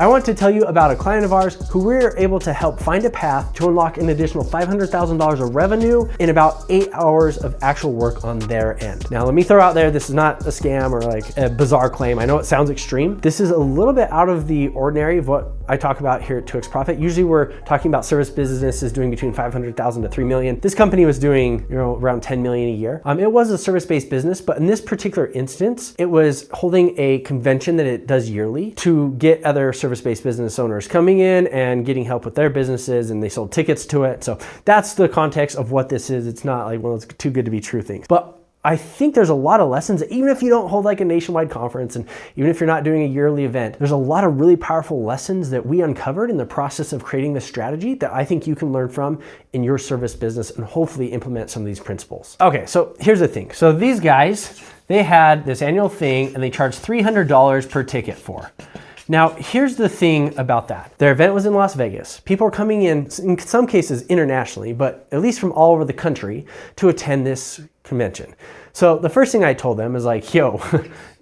I want to tell you about a client of ours who we're able to help find a path to unlock an additional $500,000 of revenue in about 8 hours of actual work on their end. Now, let me throw out there, this is not a scam or like a bizarre claim. I know it sounds extreme. This is a little bit out of the ordinary of what I talk about here at 2x Profit. Usually we're talking about service businesses doing between 500,000 to 3 million. This company was doing, around 10 million a year. It was a service-based business, but in this particular instance, it was holding a convention that it does yearly to get other service-based business owners coming in and getting help with their businesses, and they sold tickets to it. So that's the context of what this is. It's not like one of those too good to be true things. But I think there's a lot of lessons, even if you don't hold like a nationwide conference and even if you're not doing a yearly event, there's a lot of really powerful lessons that we uncovered in the process of creating this strategy that I think you can learn from in your service business and hopefully implement some of these principles. Okay, so here's the thing. So these guys, they had this annual thing and they charged $300 per ticket for. Now, here's the thing about that. Their event was in Las Vegas. People are coming in some cases internationally, but at least from all over the country to attend this convention. So the first thing I told them is like, yo,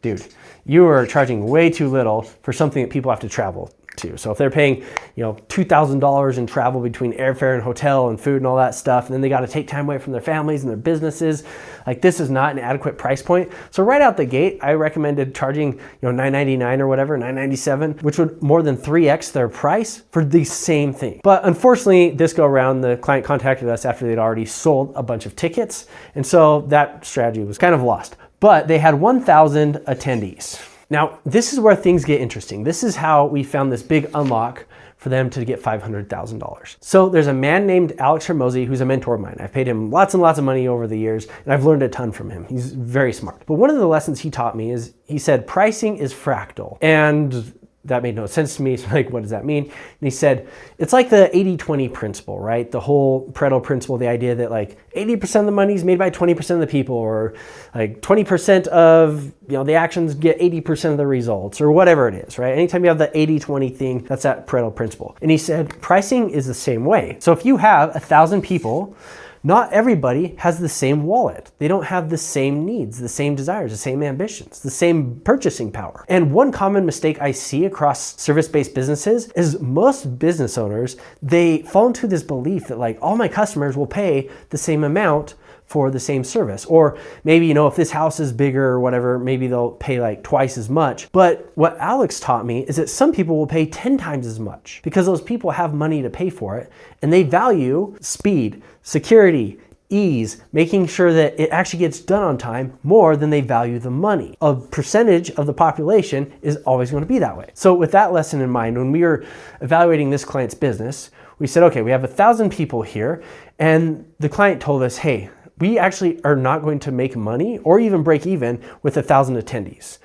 dude, you are charging way too little for something that people have to travel to. So if they're paying, $2,000 in travel between airfare and hotel and food and all that stuff, and then they got to take time away from their families and their businesses, like this is not an adequate price point. So right out the gate, I recommended charging, $999 or whatever, $997, which would more than 3x their price for the same thing. But unfortunately, this go around, the client contacted us after they'd already sold a bunch of tickets. And so that strategy was kind of lost. But they had 1,000 attendees. Now, this is where things get interesting. This is how we found this big unlock for them to get $500,000. So there's a man named Alex Hormozi who's a mentor of mine. I've paid him lots and lots of money over the years, and I've learned a ton from him. He's very smart. But one of the lessons he taught me is he said, pricing is fractal. And that made no sense to me. So like, what does that mean? And he said, it's like the 80-20 principle, right? The whole Pareto principle, the idea that like 80% of the money is made by 20% of the people, or like 20% of the actions get 80% of the results, or whatever it is, right? Anytime you have the 80-20 thing, that's that Pareto principle. And he said, pricing is the same way. So if you have 1,000 people, not everybody has the same wallet. They don't have the same needs, the same desires, the same ambitions, the same purchasing power. And one common mistake I see across service-based businesses is most business owners, they fall into this belief that like all my customers will pay the same amount for the same service. Or maybe, if this house is bigger or whatever, maybe they'll pay like twice as much. But what Alex taught me is that some people will pay 10 times as much because those people have money to pay for it and they value speed, security, ease, making sure that it actually gets done on time more than they value the money. A percentage of the population is always going to be that way. So with that lesson in mind, when we were evaluating this client's business, we said, okay, we have 1,000 people here, and the client told us, hey, we actually are not going to make money or even break even with 1,000 attendees.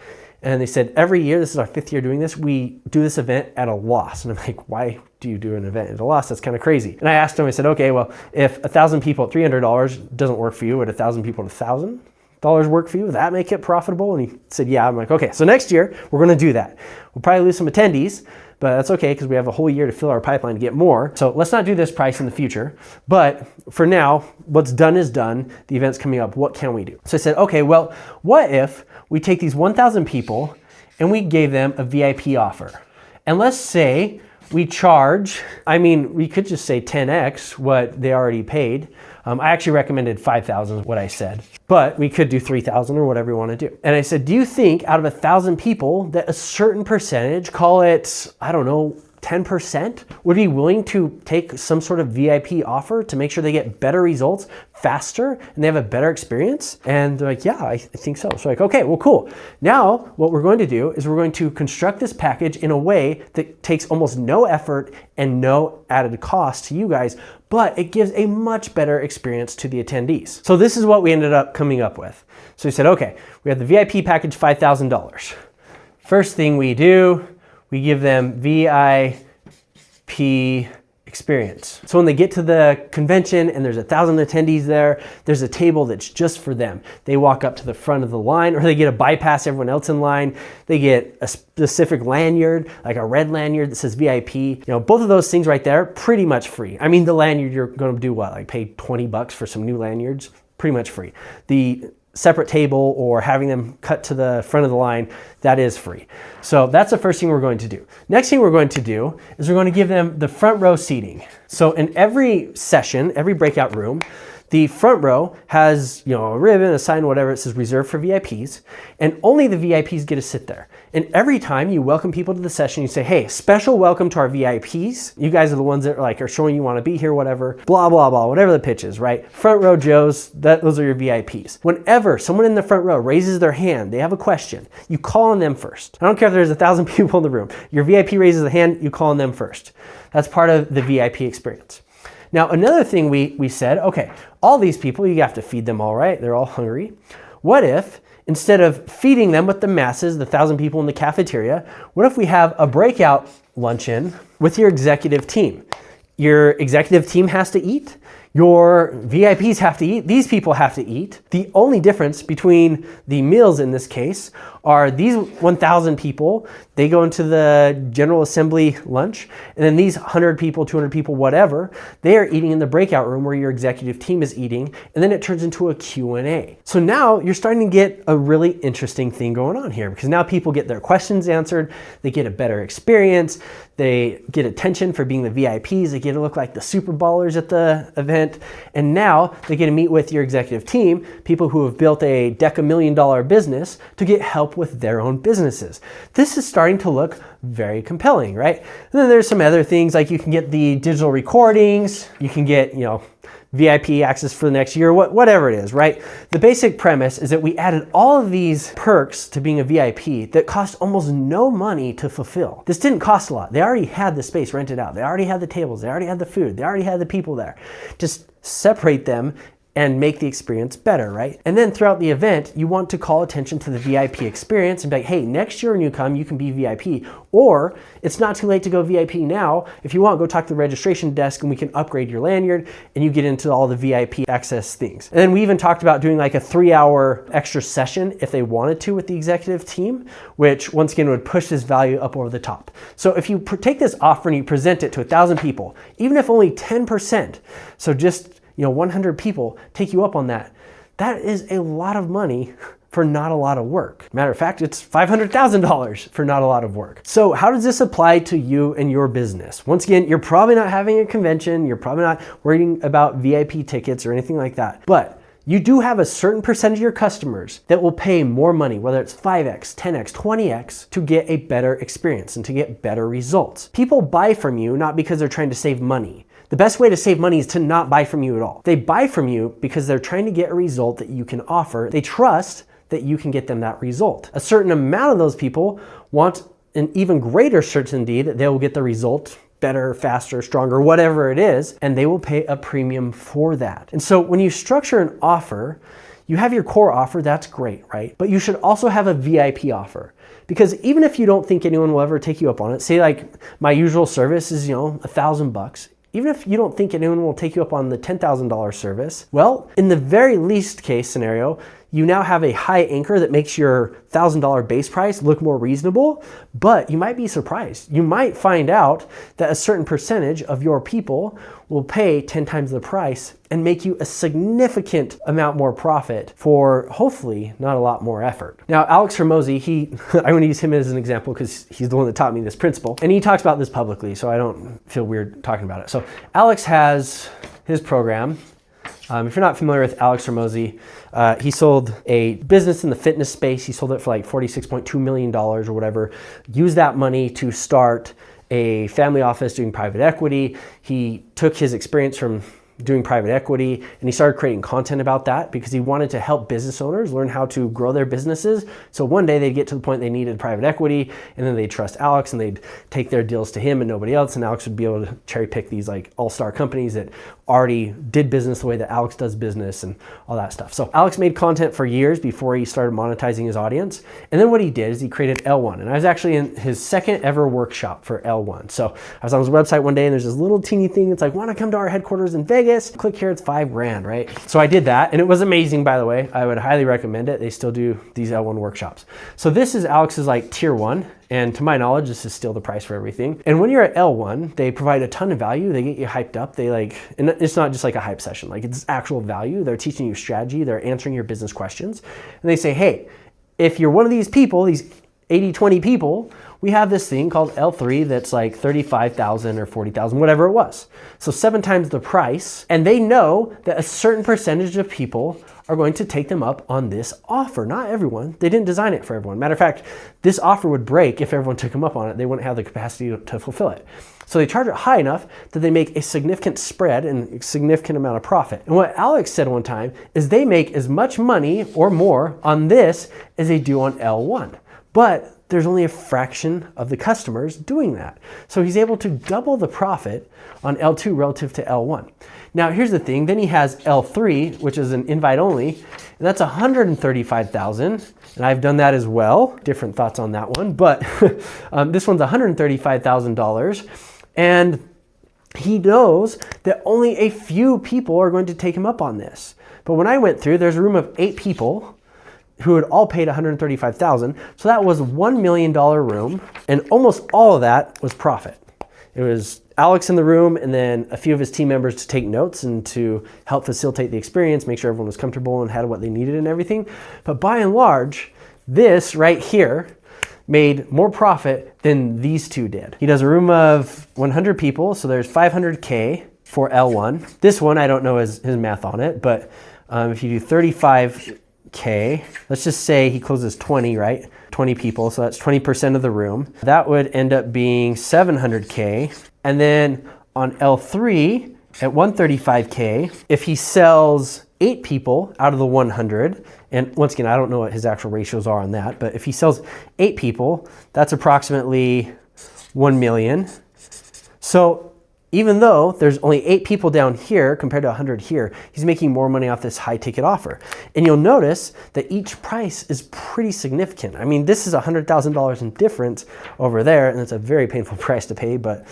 And they said, every year, this is our 5th year doing this, we do this event at a loss. And I'm like, why do you do an event at a loss? That's kind of crazy. And I asked him, I said, okay, well, if 1,000 people at $300 doesn't work for you, would 1,000 people at $1,000 work for you? Would that make it profitable? And he said, yeah. I'm like, okay, so next year, we're going to do that. We'll probably lose some attendees, but that's okay because we have a whole year to fill our pipeline to get more. So let's not do this price in the future. But for now, what's done is done. The event's coming up. What can we do? So I said, okay, well, what if we take these 1,000 people and we gave them a VIP offer? And let's say we charge, we could just say 10x what they already paid. I actually recommended 5,000 is what I said, but we could do 3,000 or whatever you want to do. And I said, do you think out of 1,000 people that a certain percentage, call it, 10%, would be willing to take some sort of VIP offer to make sure they get better results faster and they have a better experience? And they're like, yeah, I think so. So like, okay, well, cool. Now what we're going to do is we're going to construct this package in a way that takes almost no effort and no added cost to you guys, but it gives a much better experience to the attendees. So this is what we ended up coming up with. So we said, okay, we have the VIP package, $5,000. First thing we do, we give them VIP experience. So when they get to the convention and there's 1,000 attendees there, there's a table that's just for them. They walk up to the front of the line, or they get a bypass everyone else in line. They get a specific lanyard, like a red lanyard that says VIP. Both of those things right there, pretty much free. The lanyard, you're going to do what? Like pay $20 for some new lanyards? Pretty much free. The separate table or having them cut to the front of the line, that is free. So that's the first thing we're going to do. Next thing we're going to do is we're going to give them the front row seating. So in every session, every breakout room, the front row has, a ribbon, a sign, whatever, it says reserved for VIPs, and only the VIPs get to sit there. And every time you welcome people to the session, you say, hey, special welcome to our VIPs. You guys are the ones that are showing you want to be here, whatever, blah, blah, blah, whatever the pitch is, right? Front row Joes, those are your VIPs. Whenever someone in the front row raises their hand, they have a question, you call on them first. I don't care if there's 1,000 people in the room. Your VIP raises a hand, you call on them first. That's part of the VIP experience. Now, another thing we said, okay, all these people, you have to feed them all, right? They're all hungry. What if, instead of feeding them with the masses, the 1,000 people in the cafeteria, what if we have a breakout luncheon with your executive team? Your executive team has to eat. Your VIPs have to eat. These people have to eat. The only difference between the meals in this case are these 1,000 people, they go into the General Assembly lunch, and then these 100 people, 200 people, whatever, they are eating in the breakout room where your executive team is eating, and then it turns into a Q&A. So now you're starting to get a really interesting thing going on here, because now people get their questions answered, they get a better experience, they get attention for being the VIPs, they get to look like the super ballers at the event, and now they get to meet with your executive team, people who have built a $1,000,000 business, to get help with their own businesses. This is starting to look very compelling, right? And then there's some other things, like you can get the digital recordings, you can get, VIP access for the next year, whatever it is, right? The basic premise is that we added all of these perks to being a VIP that cost almost no money to fulfill. This didn't cost a lot. They already had the space rented out. They already had the tables. They already had the food. They already had the people there. Just separate them and make the experience better, right? And then throughout the event, you want to call attention to the VIP experience and be like, hey, next year when you come, you can be VIP. Or it's not too late to go VIP now. If you want, go talk to the registration desk and we can upgrade your lanyard and you get into all the VIP access things. And then we even talked about doing like a 3-hour extra session if they wanted to with the executive team, which once again would push this value up over the top. So if you take this offer and you present it to 1,000 people, even if only 10%, so just 100 people take you up on that, that is a lot of money for not a lot of work. Matter of fact, it's $500,000 for not a lot of work. So how does this apply to you and your business? Once again, you're probably not having a convention, you're probably not worrying about VIP tickets or anything like that, but you do have a certain percentage of your customers that will pay more money, whether it's 5x, 10x, 20x, to get a better experience and to get better results. People buy from you not because they're trying to save money. The best way to save money is to not buy from you at all. They buy from you because they're trying to get a result that you can offer. They trust that you can get them that result. A certain amount of those people want an even greater certainty that they will get the result better, faster, stronger, whatever it is, and they will pay a premium for that. And so when you structure an offer, you have your core offer, that's great, right? But you should also have a VIP offer. Because even if you don't think anyone will ever take you up on it, say like my usual service is, $1,000. Even if you don't think anyone will take you up on the $10,000 service, well, in the very least case scenario, you now have a high anchor that makes your $1,000 base price look more reasonable, but you might be surprised. You might find out that a certain percentage of your people will pay 10 times the price and make you a significant amount more profit for hopefully not a lot more effort. Now, Alex Hormozi, I want to use him as an example because he's the one that taught me this principle, and he talks about this publicly, so I don't feel weird talking about it. So Alex has his program. If you're not familiar with Alex Hormozi, he sold a business in the fitness space. He sold it for like $46.2 million or whatever. Used that money to start a family office doing private equity. He took his experience from doing private equity and he started creating content about that because he wanted to help business owners learn how to grow their businesses. So one day they'd get to the point they needed private equity and then they'd trust Alex and they'd take their deals to him and nobody else, and Alex would be able to cherry pick these like all-star companies that already did business the way that Alex does business and all that stuff. So Alex made content for years before he started monetizing his audience. And then what he did is he created L1. And I was actually in his second ever workshop for L1. So I was on his website one day and there's this little teeny thing that's like, want to come to our headquarters in Vegas? Vegas, click here, it's $5,000, right? So I did that and it was amazing, by the way. I would highly recommend it. They still do these L1 workshops. So this is Alex's like tier 1. And to my knowledge, this is still the price for everything. And when you're at L1, they provide a ton of value. They get you hyped up. And it's not just like a hype session, like it's actual value. They're teaching you strategy. They're answering your business questions. And they say, hey, if you're one of these people, these 80-20 people, we have this thing called L3 that's like 35,000 or 40,000, whatever it was. So 7 times the price. And they know that a certain percentage of people are going to take them up on this offer. Not everyone. They didn't design it for everyone. Matter of fact, this offer would break if everyone took them up on it. They wouldn't have the capacity to fulfill it. So they charge it high enough that they make a significant spread and a significant amount of profit. And what Alex said one time is they make as much money or more on this as they do on L1. But there's only a fraction of the customers doing that. So he's able to double the profit on L2 relative to L1. Now here's the thing, then he has L3, which is an invite only, and that's 135,000, and I've done that as well. Different thoughts on that one, but this one's $135,000, and he knows that only a few people are going to take him up on this. But when I went through, there's a room of 8 people who had all paid $135,000. So that was $1 million room, and almost all of that was profit. It was Alex in the room and then a few of his team members to take notes and to help facilitate the experience, make sure everyone was comfortable and had what they needed and everything. But by and large, this right here made more profit than these two did. He does a room of 100 people, so there's 500K for L1. This one, I don't know his math on it, but if you do 35K, let's just say he closes 20, right? 20 people, so that's 20% of the room. That would end up being 700K. And then on L3 at 135K, if he sells 8 people out of the 100, and once again, I don't know what his actual ratios are on that, but if he sells 8 people, that's approximately 1 million. So even though there's only 8 people down here compared to 100 here, he's making more money off this high ticket offer. And you'll notice that each price is pretty significant. I mean, this is $100,000 in difference over there, and it's a very painful price to pay, but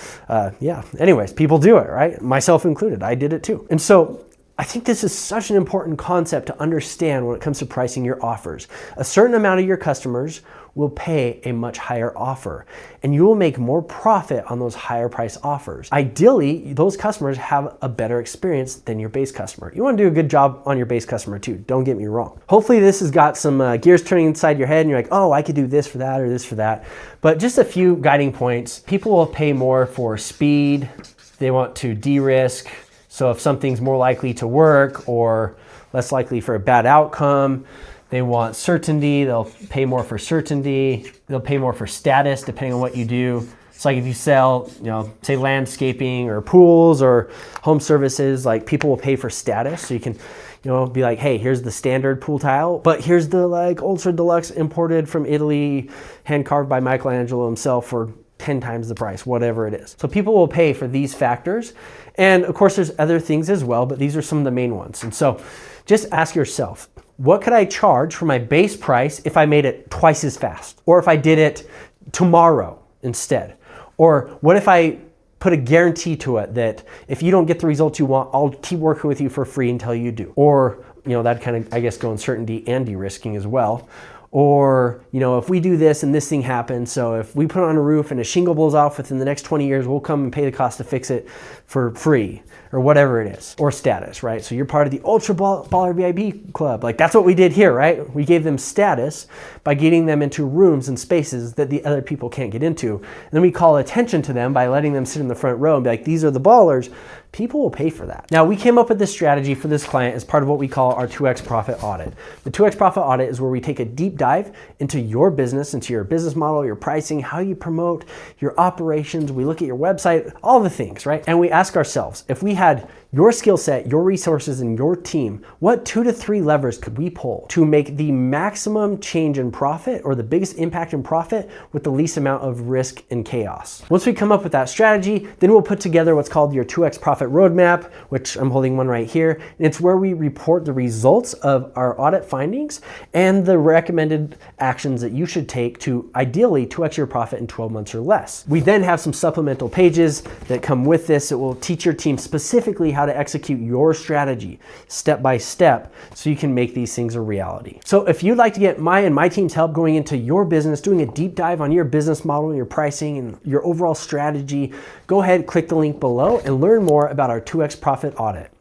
yeah. Anyways, people do it, right? Myself included, I did it too. And so I think this is such an important concept to understand when it comes to pricing your offers. A certain amount of your customers will pay a much higher offer, and you will make more profit on those higher price offers. Ideally, those customers have a better experience than your base customer. You want to do a good job on your base customer too, don't get me wrong. Hopefully this has got some gears turning inside your head and you're like, oh, I could do this for that or this for that. But just a few guiding points. People will pay more for speed. They want to de-risk. So if something's more likely to work or less likely for a bad outcome, they want certainty. They'll pay more for certainty. They'll pay more for status depending on what you do. It's like if you sell, say landscaping or pools or home services, like people will pay for status. So you can, be like, hey, here's the standard pool tile, but here's the like ultra deluxe imported from Italy, hand carved by Michelangelo himself for 10 times the price, whatever it is. So people will pay for these factors. And of course there's other things as well, but these are some of the main ones. And so just ask yourself, what could I charge for my base price if I made it twice as fast? Or if I did it tomorrow instead? Or what if I put a guarantee to it that if you don't get the results you want, I'll keep working with you for free until you do? Or, that kind of, I guess, go uncertainty and de-risking as well. Or, if we do this and this thing happens, so if we put it on a roof and a shingle blows off within the next 20 years, we'll come and pay the cost to fix it for free, or whatever it is. Or status, right? So you're part of the Ultra Baller VIP Club. Like that's what we did here, right? We gave them status by getting them into rooms and spaces that the other people can't get into. And then we call attention to them by letting them sit in the front row and be like, these are the ballers. People will pay for that. Now, we came up with this strategy for this client as part of what we call our 2X Profit Audit. The 2X Profit Audit is where we take a deep dive into your business, into your business model, your pricing, how you promote, your operations. We look at your website, all the things, right? And we ask ourselves, if we had your skill set, your resources, and your team, what 2 to 3 levers could we pull to make the maximum change in profit or the biggest impact in profit with the least amount of risk and chaos? Once we come up with that strategy, then we'll put together what's called your 2X Profit profit roadmap, which I'm holding one right here. And it's where we report the results of our audit findings and the recommended actions that you should take to ideally 2x your profit in 12 months or less. We then have some supplemental pages that come with this. It will teach your team specifically how to execute your strategy step by step so you can make these things a reality. So if you'd like to get my and my team's help going into your business, doing a deep dive on your business model, your pricing, and your overall strategy, go ahead, click the link below and learn more about our 2x Profit Audit.